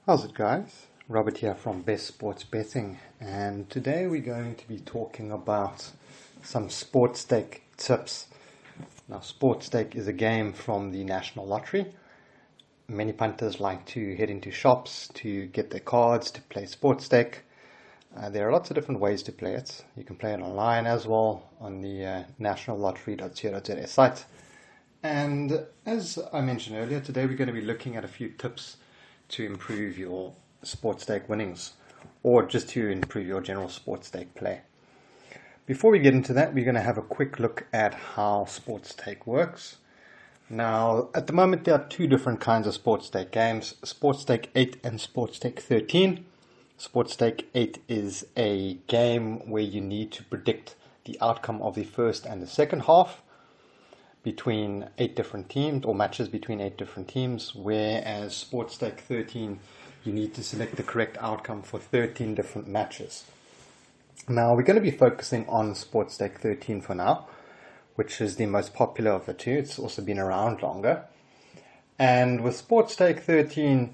How's it, guys? Robert here from Best Sports Betting, and today we're going to be talking about some Sportstake tips. Now, Sportstake is a game from the National Lottery. Many punters like to head into shops to get their cards to play Sportstake. There are lots of different ways to play it. You can play it online as well on the nationallottery.co.za site. And as I mentioned earlier, today we're going to be looking at a few tips to improve your Sportstake winnings, or just to improve your general Sportstake play. Before we get into that, we're going to have a quick look at how Sportstake works. Now, at the moment, there are two different kinds of Sportstake games, Sportstake 8 and Sportstake 13. Sportstake 8 is a game where you need to predict the outcome of the first and the second half between 8 different teams, or matches between 8 different teams, whereas Sportstake 13, you need to select the correct outcome for 13 different matches. Now, we're going to be focusing on Sportstake 13 for now, which is the most popular of the two. It's also been around longer. And with Sportstake 13,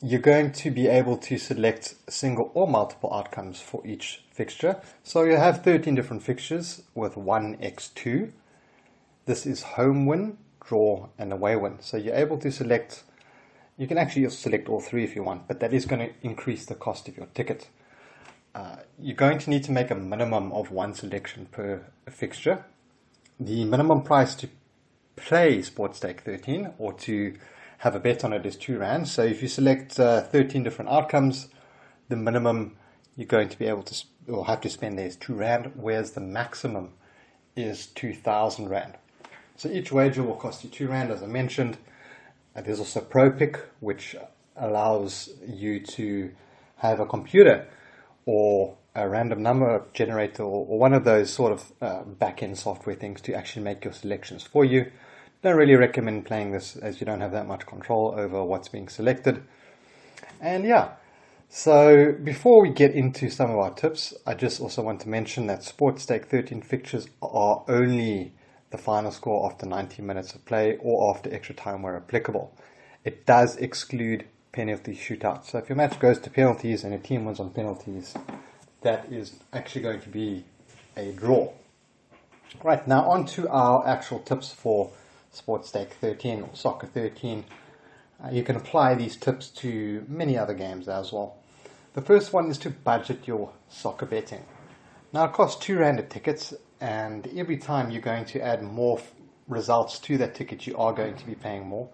you're going to be able to select single or multiple outcomes for each fixture. So you have 13 different fixtures with 1x2. This is home win, draw, and away win. So you're able to select, you can actually select all three if you want, but that is going to increase the cost of your ticket. You're going to need to make a minimum of one selection per fixture. The minimum price to play Sportstake 13 or to have a bet on it is R2. So if you select 13 different outcomes, the minimum you're going to be able to or have to spend there is R2, whereas the maximum is R2,000. So each wager will cost you R2, as I mentioned. There's also ProPick, which allows you to have a computer or a random number generator or one of those sort of back-end software things to actually make your selections for you. Don't really recommend playing this as you don't have that much control over what's being selected. And yeah, so before we get into some of our tips, I just also want to mention that Sportstake 13 fixtures are only the final score after 90 minutes of play or after extra time where applicable. It does exclude penalty shootouts. So if your match goes to penalties and your team wins on penalties, that is actually going to be a draw. Right, now on to our actual tips for Sportstake 13 or Soccer 13. You can apply these tips to many other games as well. The first one is to budget your soccer betting. Now, it costs R2 a ticket, and every time you're going to add more results to that ticket, you are going to be paying more.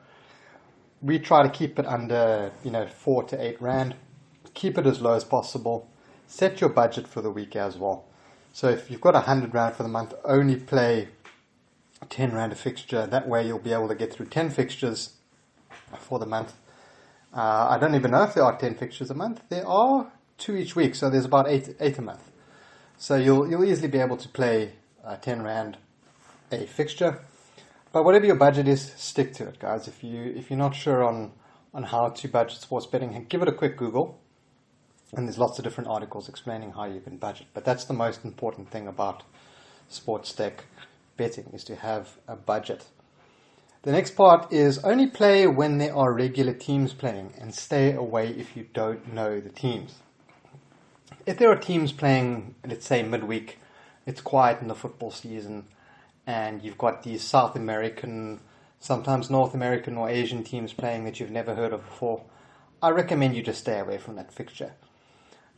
We try to keep it under, R4 to R8. Keep it as low as possible. Set your budget for the week as well. So if you've got R100 for the month, only play R10 a fixture. That way you'll be able to get through 10 fixtures for the month. I don't even know if there are 10 fixtures a month. There are 2 each week, so there's about 8 a month. So you'll easily be able to play R10 a fixture. But whatever your budget is, stick to it, guys. If you're not sure on how to budget sports betting, give it a quick Google. And there's lots of different articles explaining how you can budget. But that's the most important thing about Sportstake betting, is to have a budget. The next part is only play when there are regular teams playing and stay away if you don't know the teams. If there are teams playing, let's say midweek, it's quiet in the football season, and you've got these South American, sometimes North American or Asian teams playing that you've never heard of before, I recommend you just stay away from that fixture.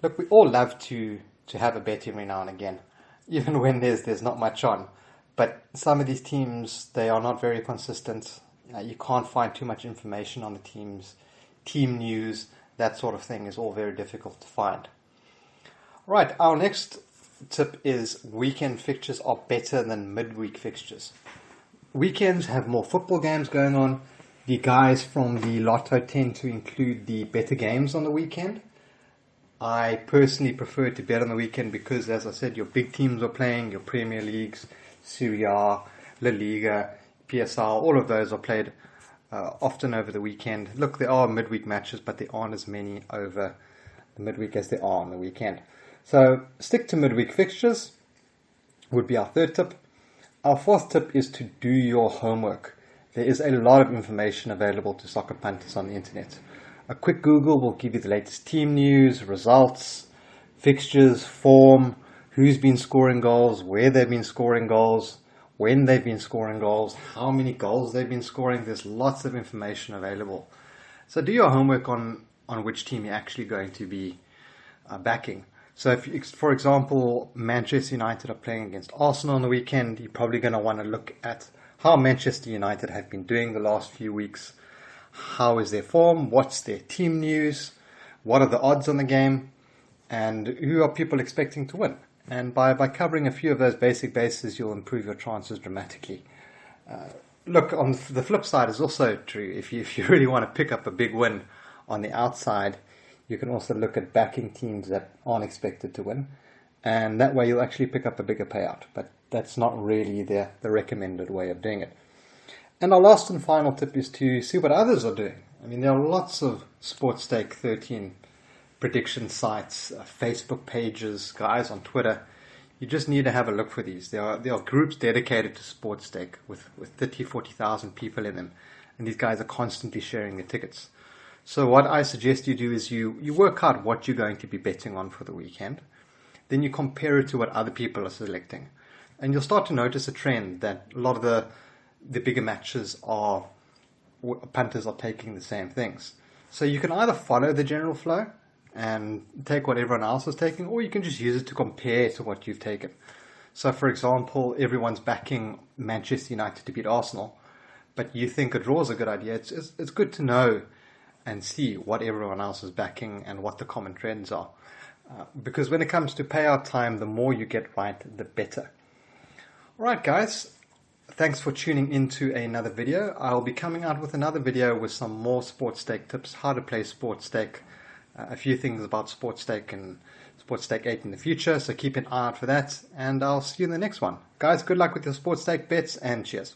Look, we all love to have a bet every now and again, even when there's not much on. But some of these teams, they are not very consistent. You can't find too much information on the teams. Team news, that sort of thing is all very difficult to find. Right, our next tip is weekend fixtures are better than midweek fixtures. Weekends have more football games going on. The guys from the Lotto tend to include the better games on the weekend. I personally prefer to bet on the weekend because, as I said, your big teams are playing, your Premier Leagues, Serie A, La Liga, PSL, all of those are played often over the weekend. Look, there are midweek matches, but there aren't as many over the midweek as there are on the weekend. So stick to midweek fixtures would be our third tip. Our fourth tip is to do your homework. There is a lot of information available to soccer punters on the internet. A quick Google will give you the latest team news, results, fixtures, form, who's been scoring goals, where they've been scoring goals, when they've been scoring goals, how many goals they've been scoring. There's lots of information available. So do your homework on which team you're actually going to be backing. So if, for example, Manchester United are playing against Arsenal on the weekend, you're probably going to want to look at how Manchester United have been doing the last few weeks. How is their form? What's their team news? What are the odds on the game? And who are people expecting to win? And by covering a few of those basic bases, you'll improve your chances dramatically. Look, on the flip side is also true. If you really want to pick up a big win on the outside, you can also look at backing teams that aren't expected to win. And that way you'll actually pick up a bigger payout. But that's not really the recommended way of doing it. And our last and final tip is to see what others are doing. I mean, there are lots of Sportstake 13 prediction sites, Facebook pages, guys on Twitter. You just need to have a look for these. There are groups dedicated to Sportstake with 30, 40,000 people in them. And these guys are constantly sharing their tickets. So what I suggest you do is you work out what you're going to be betting on for the weekend. Then you compare it to what other people are selecting. And you'll start to notice a trend that a lot of the bigger matches punters are taking the same things. So you can either follow the general flow and take what everyone else is taking, or you can just use it to compare to what you've taken. So for example, everyone's backing Manchester United to beat Arsenal, but you think a draw is a good idea. It's good to know and see what everyone else is backing and what the common trends are. Because when it comes to payout time, the more you get right, the better. Alright guys, thanks for tuning into another video. I'll be coming out with another video with some more Sportstake tips, how to play Sportstake, a few things about Sportstake and Sportstake 8 in the future, so keep an eye out for that, and I'll see you in the next one. Guys, good luck with your Sportstake bets, and cheers.